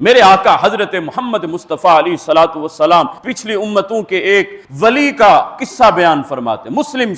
میرے آقا حضرت محمد مصطفیٰ علیہ الصلوۃ والسلام پچھلی امتوں کے ایک ولی کا قصہ بیان فرماتے، مسلم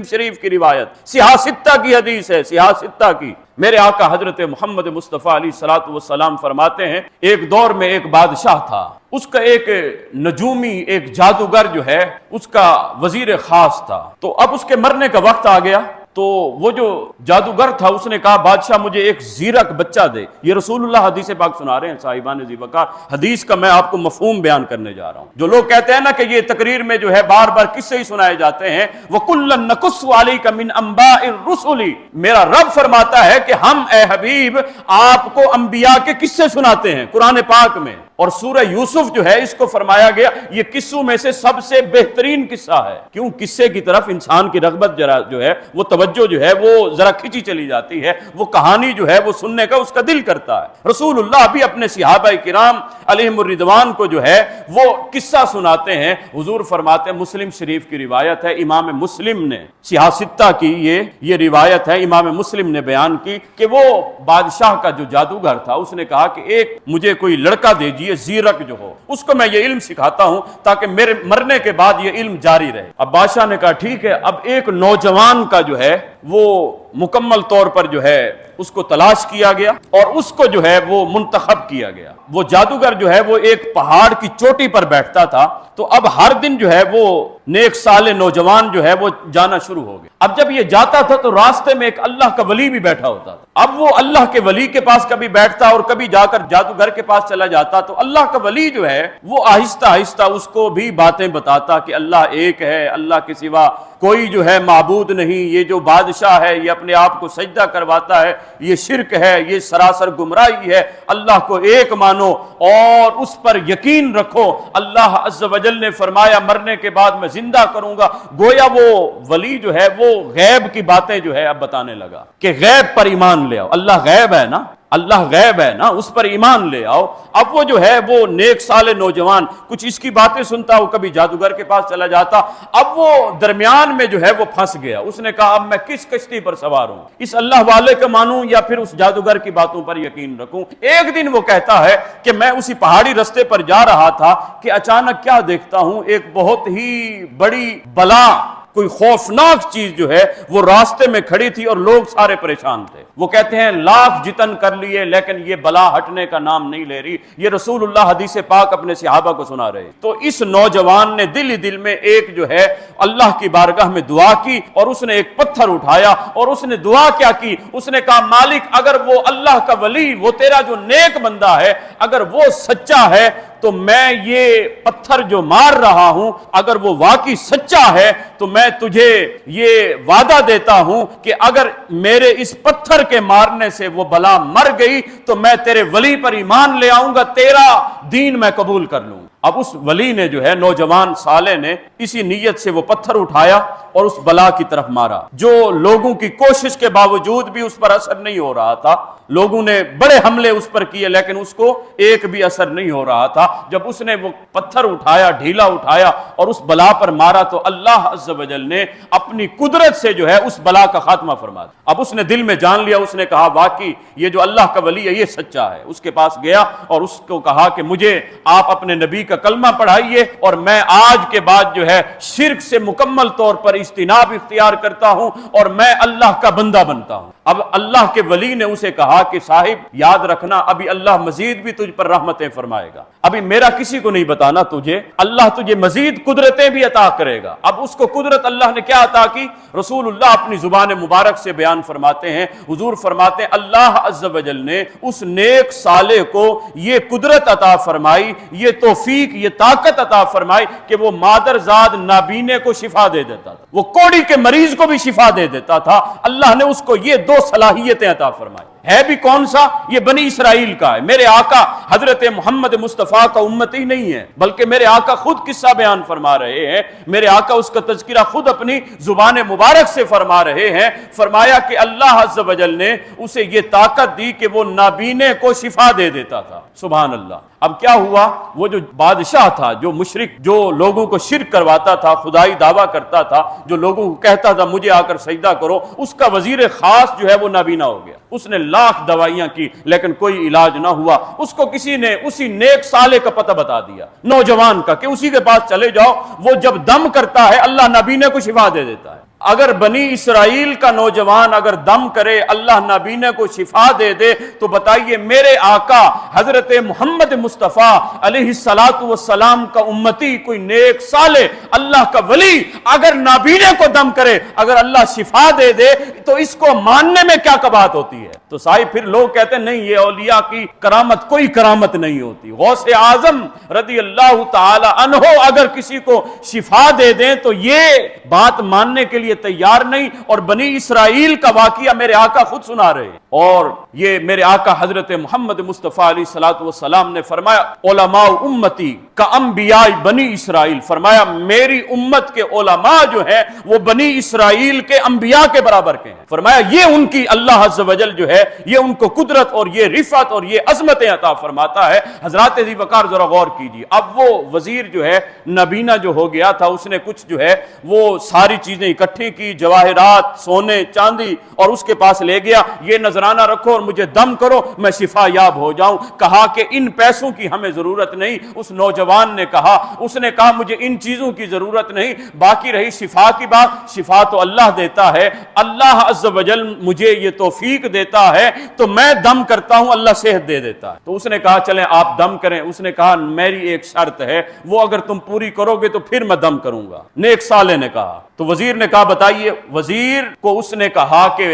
شریف کی روایت، سیاہ ستہ کی حدیث ہے، سیاہ ستہ کی۔ میرے آقا حضرت محمد مصطفیٰ علیہ الصلوۃ والسلام فرماتے ہیں ایک دور میں ایک بادشاہ تھا، اس کا ایک نجومی، ایک جادوگر جو ہے اس کا وزیر خاص تھا۔ تو اب اس کے مرنے کا وقت آ گیا تو وہ جو جادوگر تھا اس نے کہا بادشاہ مجھے ایک زیرک بچہ دے۔ یہ رسول اللہ حدیث پاک سنا رہے ہیں صاحبان ذی وقار، حدیث کا میں آپ کو مفہوم بیان کرنے جا رہا ہوں۔ جو لوگ کہتے ہیں نا کہ یہ تقریر میں جو ہے بار بار قصے ہی سنائے جاتے ہیں، وَكُلًّا نَقُصُّ عَلَيْكَ مِنْ أَنْبَاءِ الرُّسُلِ، میرا رب فرماتا ہے کہ ہم اے حبیب آپ کو انبیاء کے قصے سناتے ہیں قرآن پاک میں۔ اور سورہ یوسف جو ہے اس کو فرمایا گیا یہ قصوں میں سے سب سے بہترین قصہ ہے، کیوں قصے کی طرف انسان کی رغبت جو ہے وہ توجہ جو ہے وہ ذرا کھینچی چلی جاتی ہے، وہ کہانی جو ہے وہ سننے کا اس کا دل کرتا ہے۔ رسول اللہ بھی اپنے صحابہ کرام علیہم الرضوان کو جو ہے وہ قصہ سناتے ہیں۔ حضور فرماتے ہیں، مسلم شریف کی روایت ہے، امام مسلم نے سیاہ ستہ کی یہ روایت ہے، امام مسلم نے بیان کی کہ وہ بادشاہ کا جو جادوگر تھا اس نے کہا کہ ایک مجھے کوئی لڑکا دے دیجیے زیرک جو ہو، اس کو میں یہ علم سکھاتا ہوں تاکہ میرے مرنے کے بعد یہ علم جاری رہے۔ اب بادشاہ نے کہا ٹھیک ہے۔ اب ایک نوجوان کا جو ہے وہ مکمل طور پر جو ہے اس کو تلاش کیا گیا اور اس کو جو ہے وہ منتخب کیا گیا۔ وہ جادوگر جو ہے وہ ایک پہاڑ کی چوٹی پر بیٹھتا تھا، تو اب ہر دن جو ہے وہ نیک سال نوجوان جو ہے وہ جانا شروع ہو گیا۔ اب جب یہ جاتا تھا تو راستے میں ایک اللہ کا ولی بھی بیٹھا ہوتا تھا۔ اب وہ اللہ کے ولی کے پاس کبھی بیٹھتا اور کبھی جا کر جادوگر کے پاس چلا جاتا، تو اللہ کا ولی جو ہے وہ آہستہ آہستہ اس کو بھی باتیں بتاتا کہ اللہ ایک ہے، اللہ کے سوا کوئی جو ہے معبود نہیں، یہ جو بادشاہ ہے یہ اپنے آپ کو سجدہ کرواتا ہے، یہ شرک ہے، یہ سراسر گمراہی ہے، اللہ کو ایک مانو اور اس پر یقین رکھو۔ اللہ عز و جل نے فرمایا مرنے کے بعد میں زندہ کروں گا۔ گویا وہ ولی جو ہے وہ غیب کی باتیں جو ہے اب بتانے لگا کہ غیب پر ایمان لے آؤ، اللہ غیب ہے نا، اللہ غیب ہے نا، اس پر ایمان لے آؤ۔ اب وہ جو ہے وہ نیک سال نوجوان کچھ اس کی باتیں سنتا، وہ کبھی جادوگر کے پاس چلا جاتا۔ اب وہ درمیان میں جو ہے وہ پھنس گیا، اس نے کہا اب میں کس کشتی پر سوار ہوں، اس اللہ والے کو مانوں یا پھر اس جادوگر کی باتوں پر یقین رکھوں۔ ایک دن وہ کہتا ہے کہ میں اسی پہاڑی رستے پر جا رہا تھا کہ اچانک کیا دیکھتا ہوں، ایک بہت ہی بڑی بلا، کوئی خوفناک چیز جو ہے وہ راستے میں کھڑی تھی اور لوگ سارے پریشان تھے۔ وہ کہتے ہیں لاکھ جتن کر لیے لیکن یہ بلا ہٹنے کا نام نہیں لے رہی۔ یہ رسول اللہ حدیث پاک اپنے صحابہ کو سنا رہے۔ تو اس نوجوان نے دل ہی دل میں ایک جو ہے اللہ کی بارگاہ میں دعا کی اور اس نے ایک پتھر اٹھایا اور اس نے دعا کیا کی، اس نے کہا مالک اگر وہ اللہ کا ولی، وہ تیرا جو نیک بندہ ہے، اگر وہ سچا ہے تو میں یہ پتھر جو مار رہا ہوں اگر وہ واقعی سچا ہے تو میں تجھے یہ وعدہ دیتا ہوں کہ اگر میرے اس پتھر کے مارنے سے وہ بلا مر گئی تو میں تیرے ولی پر ایمان لے آؤں گا، تیرا دین میں قبول کر لوں۔ اب اس ولی نے جو ہے نوجوان صالح نے اسی نیت سے وہ پتھر اٹھایا اور اس بلا کی طرف مارا، جو لوگوں کی کوشش کے باوجود بھی اس پر اثر نہیں ہو رہا تھا۔ لوگوں نے بڑے حملے اس پر کیے لیکن اس کو ایک بھی اثر نہیں ہو رہا تھا۔ جب اس نے وہ پتھر اٹھایا، ڈھیلا اٹھایا اور اس بلا پر مارا تو اللہ عز و جل نے اپنی قدرت سے جو ہے اس بلا کا خاتمہ فرما دیا۔ اب اس نے دل میں جان لیا، اس نے کہا واقعی یہ جو اللہ کا ولی ہے یہ سچا ہے۔ اس کے پاس گیا اور اس کو کہا کہ مجھے آپ اپنے نبی کا کلمہ پڑھائیے اور میں آج کے بعد جو ہے شرک سے مکمل طور پر اجتناب اختیار کرتا ہوں اور میں اللہ کا بندہ بنتا ہوں۔ اب اللہ کے ولی نے اسے کہا کہ صاحب یاد رکھنا ابھی اللہ مزید بھی تجھ پر رحمتیں فرمائے گا، ابھی میرا کسی کو نہیں بتانا تجھے، اللہ تجھے مزید قدرتیں بھی عطا کرے گا۔ اب اس کو قدرت اللہ نے کیا عطا کی؟ رسول اللہ اپنی زبان مبارک سے بیان فرماتے ہیں، حضور فرماتے ہیں اللہ عز و جل نے اس نیک صالح کو یہ قدرت عطا فرمائی، یہ توفیق، یہ طاقت عطا فرمائی کہ وہ مادرزاد نابینے کو شفا دے دیتا تھا، وہ کوڑی کے مریض کو بھی شفا دے دیتا تھا۔ اللہ نے اس کو یہ دو صلاحیتیں عطا فرمائی۔ ہے بھی کون سا؟ یہ بنی اسرائیل کا ہے۔ میرے آقا حضرت محمد مصطفیٰ کا امتی نہیں ہے، بلکہ میرے آقا خود قصہ بیان فرما رہے ہیں، میرے آقا اس کا تذکرہ خود اپنی زبان مبارک سے فرما رہے ہیں۔ فرمایا کہ اللہ عز و جل نے اسے یہ طاقت دی کہ وہ نابینے کو شفا دے دیتا تھا۔ سبحان اللہ۔ اب کیا ہوا؟ وہ جو بادشاہ تھا، جو مشرک، جو لوگوں کو شرک کرواتا تھا، خدائی دعویٰ کرتا تھا، جو لوگوں کو کہتا تھا مجھے آ کر سجدہ کرو، اس کا وزیر خاص جو ہے وہ نابینا ہو گیا۔ اس نے لاکھ دوائیاں کی لیکن کوئی علاج نہ ہوا. اس کو کسی نے اسی نیک سالے کا پتہ بتا دیا, نوجوان کا, کہ اسی کے پاس چلے جاؤ, وہ جب دم کرتا ہے اللہ نابینے کو شفا دے دیتا ہے. اگر بنی اسرائیل کا نوجوان اگر دم کرے اللہ نابینے کو شفا دے دے, تو بتائیے میرے آقا حضرت محمد مصطفیٰ علیہ الصلاۃ والسلام کا امتی, کوئی نیک صالح اللہ کا ولی اگر نابینے کو دم کرے, اگر اللہ شفا دے دے, تو اس کو ماننے میں کیا کباہت ہوتی ہے؟ تو صاحب پھر لوگ کہتے ہیں نہیں, یہ اولیاء کی کرامت کوئی کرامت نہیں ہوتی. غوث اعظم رضی اللہ تعالی عنہ اگر کسی کو شفا دے دیں تو یہ بات ماننے کے لیے تیار نہیں. اور بنی اسرائیل کا واقعہ میرے آقا خود سنا رہے ہیں, اور یہ میرے آقا حضرت محمد مصطفیٰ علیہ الصلوۃ والسلام نے فرمایا علماء امتی کا انبیاء بنی اسرائیل, فرمایا میری امت کے علماء جو ہیں وہ بنی اسرائیل کے انبیاء کے برابر کے ہیں. فرمایا یہ ان کی اللہ عز و جل جو ہے یہ ان کو قدرت اور یہ رفعت اور یہ عظمتیں عطا فرماتا ہے. حضرات ذی وقار ذرا غور کیجیے. اب وہ وزیر جو ہے نابینا جو ہو گیا تھا, اس نے کچھ جو ہے وہ ساری چیزیں اکٹھی کی, جواہرات, سونے, چاندی, اور اس کے پاس لے گیا, یہ نذرانہ رکھو اور مجھے دم کرو میں شفا یاب ہو جاؤں. کہا کہ ان پیسوں کی ہمیں ضرورت نہیں. اس نوجوان نے کہا, اس نے کہا مجھے ان چیزوں کی ضرورت نہیں, باقی رہی شفا کی بات, شفا تو اللہ دیتا ہے, اللہ عز و جل مجھے یہ توفیق دیتا ہے تو میں دم کرتا ہوں, اللہ صحت دے دیتا ہے. تو اس نے کہا چلیں آپ دم کریں. اس نے کہا میری ایک شرط ہے, وہ اگر تم پوری کرو گے تو پھر میں دم کروں گا. نیک صالح نے کہا. تو وزیر نے کہا بتائیے. وزیر کو اس نے کہا کہ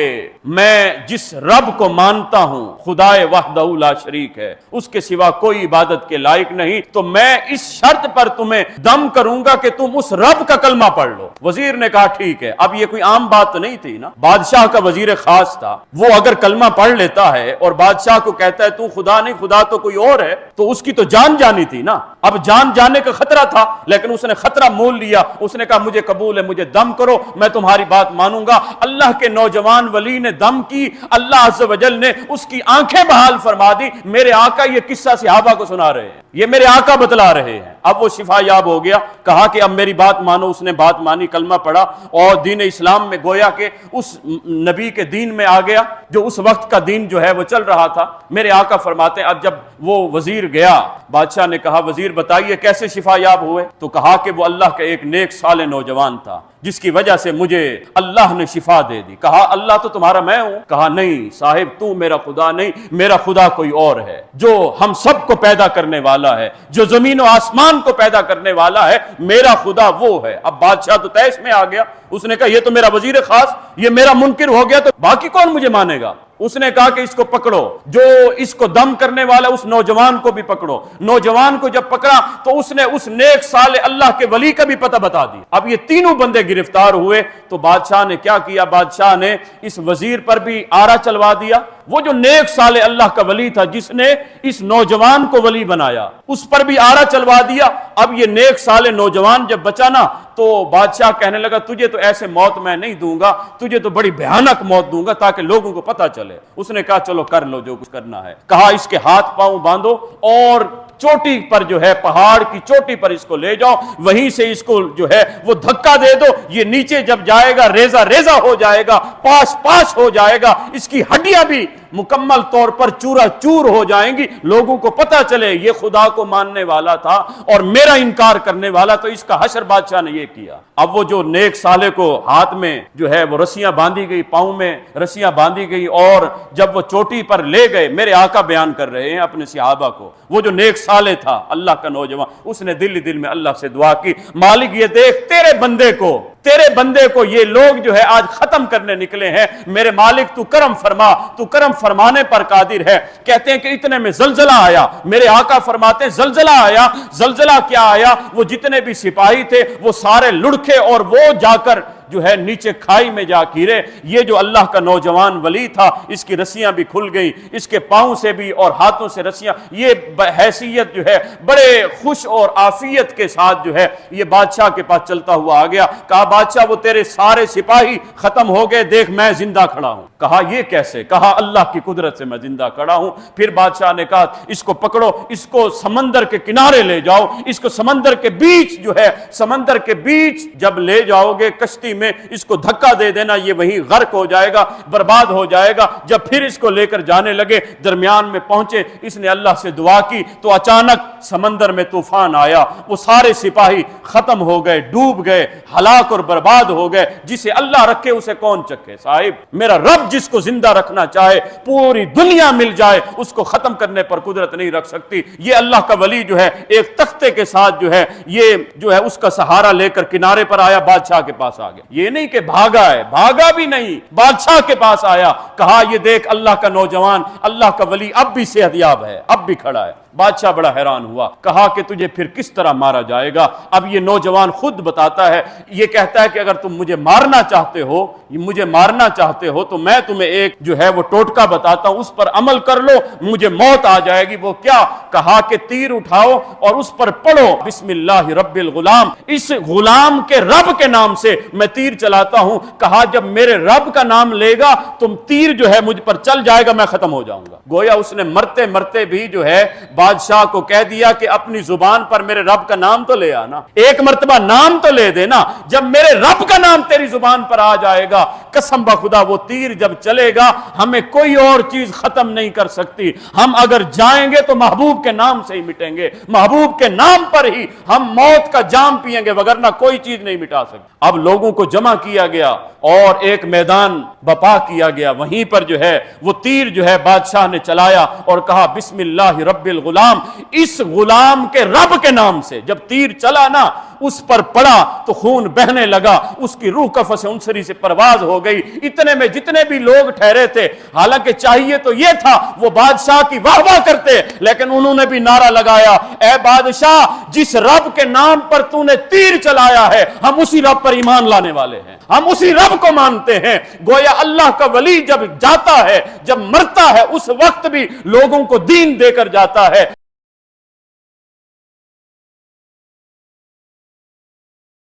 میں جس رب کو مانتا ہوں خدائے وحدہ لا شریک ہے, اس کے سوا کوئی عبادت کے لائق نہیں, تو میں اس شرط پر تمہیں دم کروں گا کہ تم اس رب کا کلمہ پڑھ لو. وزیر نے کہا ٹھیک ہے. اب یہ کوئی عام بات تو نہیں تھی نا, بادشاہ کا وزیر خاص تھا, وہ اگر کلمہ پڑھ لیتا ہے اور بادشاہ کو کہتا ہے تو خدا نہیں, خدا تو کوئی اور ہے, تو اس کی تو جان جانی تھی نا. اب جان جانے کا خطرہ تھا, لیکن اس نے خطرہ مول لیا. اس نے کہا مجھے قبول ہے, مجھے دم کرو, میں تمہاری بات مانوں گا. اللہ کے نوجوان ولی نے دم کی, اللہ عز و جل نے اس کی آنکھیں بحال فرما دی. میرے آقا یہ قصہ صحابہ کو سنا رہے ہیں, یہ میرے آقا بتلا رہے ہیں. اب وہ شفا یاب ہو گیا. کہا کہ اب میری بات مانو. اس نے بات مانی, کلمہ پڑھا, اور دین اسلام میں گویا کہ اس نبی کے دین میں آ گیا جو اس وقت کا دین جو ہے وہ چل رہا تھا. میرے آقا فرماتے ہیں اب جب وہ وزیر گیا, بادشاہ نے کہا وزیر بتائیے کیسے شفا یاب ہوئے؟ تو کہا کہ وہ اللہ کا ایک نیک صالح نوجوان تھا جس کی وجہ سے مجھے اللہ نے شفا دے دی. کہا اللہ تو تمہارا میں ہوں؟ کہا نہیں صاحب, تو میرا خدا نہیں, میرا خدا کوئی اور ہے جو ہم سب کو پیدا کرنے والا ہے, جو زمین و آسمان کو پیدا کرنے والا ہے, میرا خدا وہ ہے. اب بادشاہ تو تیش میں آ گیا. اس نے کہا یہ تو میرا وزیر خاص, یہ میرا منکر ہو گیا, تو باقی کون مجھے مانے گا؟ اس نے کہا کہ اس کو پکڑو, جو اس کو دم کرنے والا اس نوجوان کو بھی پکڑو. نوجوان کو جب پکڑا تو اس نے اس نیک صالح اللہ کے ولی کا بھی پتہ بتا دیا. اب یہ تینوں بندے گرفتار ہوئے. تو بادشاہ نے کیا کیا؟ بادشاہ نے اس وزیر پر بھی آرا چلوا دیا. وہ جو نیک صالح اللہ کا ولی تھا جس نے اس نوجوان کو ولی بنایا, اس پر بھی آرا چلوا دیا. اب یہ نیک صالح نوجوان جب بچا نا, تو بادشاہ کہنے لگا تجھے تو ایسے موت میں نہیں دوں گا, تجھے تو بڑی بھیانک موت دوں گا تاکہ لوگوں کو پتہ چلے. اس نے کہا چلو کر لو جو کچھ کرنا ہے. کہا اس کے ہاتھ پاؤں باندھو اور چوٹی پر جو ہے, پہاڑ کی چوٹی پر اس کو لے جاؤ, وہیں سے اس کو جو ہے وہ دھکا دے دو. یہ نیچے جب جائے گا ریزہ ریزہ ہو جائے گا, پاش پاش ہو جائے گا, اس کی ہڈیاں بھی مکمل طور پر چورا چور ہو جائیں گی. لوگوں کو پتہ چلے یہ خدا کو ماننے والا تھا اور میرا انکار کرنے والا. تو اس کا حشر بادشاہ نے یہ کیا. اب وہ جو نیک صالح کو ہاتھ میں جو ہے وہ رسیاں باندھی گئی, پاؤں میں رسیاں باندھی گئی, اور جب وہ چوٹی پر لے گئے, میرے آقا بیان کر رہے ہیں اپنے صحابہ کو, وہ جو نیک صالح تھا اللہ کا نوجوان, اس نے دل میں اللہ سے دعا کی, مالک یہ دیکھ تیرے بندے کو یہ لوگ جو ہے آج ختم کرنے نکلے ہیں, میرے مالک تو کرم فرما, تو کرم فرمانے پر قادر ہے. کہتے ہیں کہ اتنے میں زلزلہ آیا. میرے آقا فرماتے ہیں زلزلہ آیا. زلزلہ کیا آیا؟ وہ جتنے بھی سپاہی تھے وہ سارے لڑکے, اور وہ جا کر جو ہے نیچے کھائی میں جا گرے. یہ جو اللہ کا نوجوان ولی تھا, اس کی رسیاں بھی کھل گئی, اس کے پاؤں سے بھی اور ہاتھوں سے رسیاں. یہ حیثیت جو ہے بڑے خوش اور عافیت کے ساتھ جو ہے یہ بادشاہ کے پاس چلتا ہوا آ گیا. کہا بادشاہ وہ تیرے سارے سپاہی ختم ہو گئے, دیکھ میں زندہ کھڑا ہوں. کہا یہ کیسے؟ کہا اللہ کی قدرت سے میں زندہ کھڑا ہوں. پھر بادشاہ نے کہا اس کو پکڑو, اس کو سمندر کے کنارے لے جاؤ, اس کو سمندر کے بیچ جو ہے, سمندر کے بیچ جب لے جاؤ گے, کشتی میں اس کو دھکا دے دینا، یہ وہیں غرق ہو جائے گا، برباد ہو جائے گا۔ جب پھر اس کو لے کر جانے لگے، درمیان میں پہنچے، اس نے اللہ سے دعا کی تو اچانک سمندر میں طوفان آیا، وہ سارے سپاہی ختم ہو گئے، ڈوب گئے، ہلاک اور برباد ہو گئے۔ جسے اللہ رکھے اسے کون چکے؟ صاحب میرا رب جس کو زندہ رکھنا چاہے، پوری دنیا مل جائے، اس کو ختم کرنے پر قدرت نہیں رکھ سکتی۔ یہ اللہ کا ولی جو ہے ایک تختے کے ساتھ جو ہے یہ جو ہے اس کا سہارا لے کر کنارے پر آیا، بادشاہ کے پاس آ گیا۔ یہ نہیں کہ بھاگا ہے، بھاگا بھی نہیں، بادشاہ کے پاس آیا، کہا یہ دیکھ اللہ کا نوجوان، اللہ کا ولی اب بھی صحت یاب ہے، اب بھی کھڑا ہے۔ بادشاہ بڑا حیران ہوا، کہا کہ تجھے پھر کس طرح مارا جائے گا؟ اب یہ نوجوان خود بتاتا ہے، یہ کہتا ہے کہ اگر تم مجھے مارنا چاہتے ہو تو میں تمہیں ایک جو ہے وہ ٹوٹکا بتاتا ہوں، اس پر عمل کر لو، مجھے موت آ جائے گی۔ وہ کیا؟ کہا کہ تیر اٹھاؤ اور اس پر پڑھو بسم اللہ رب الغلام، اس غلام کے رب کے نام سے میں تیر چلاتا ہوں۔ کہا جب میرے رب کا نام لے گا تم تیر جو ہے مجھ پر چل جائے گا، میں ختم ہو جاؤں گا۔ گویا اس نے مرتے مرتے بھی جو ہے بادشاہ کو کہہ دیا کہ اپنی زبان پر میرے رب کا نام تو لے آنا، ایک مرتبہ نام تو لے دینا۔ جب میرے رب کا نام تیری زبان پر آ جائے گا، قسم بخدا وہ تیر جب چلے گا ہمیں کوئی اور چیز ختم نہیں کر سکتی۔ ہم اگر جائیں گے تو محبوب کے نام سے ہی مٹیں گے، محبوب کے نام پر ہی ہم موت کا جام پیئیں گے، وگرنہ کوئی چیز نہیں مٹا سکتی۔ اب لوگوں کو جمع کیا گیا اور ایک میدان بپا کیا گیا، وہیں پر جو ہے وہ تیر جو ہے بادشاہ نے چلایا اور کہا بسم اللہ رب الغلام، اس غلام کے رب کے نام سے۔ جب تیر چلا نا اس پر پڑا تو خون بہنے لگا، اس کی روح قفس عنصری سے پرواز ہو گئی۔ اتنے میں جتنے بھی لوگ ٹھہرے تھے، حالانکہ چاہیے تو یہ تھا وہ بادشاہ کی واہ واہ کرتے، لیکن انہوں نے بھی نعرہ لگایا، اے بادشاہ جس رب کے نام پر تو نے تیر چلایا ہے ہم اسی رب پر ایمان لانے والے ہیں، ہم اسی رب کو مانتے ہیں۔ گویا اللہ کا ولی جب جاتا ہے، جب مرتا ہے، اس وقت بھی لوگوں کو دین دے کر جاتا ہے۔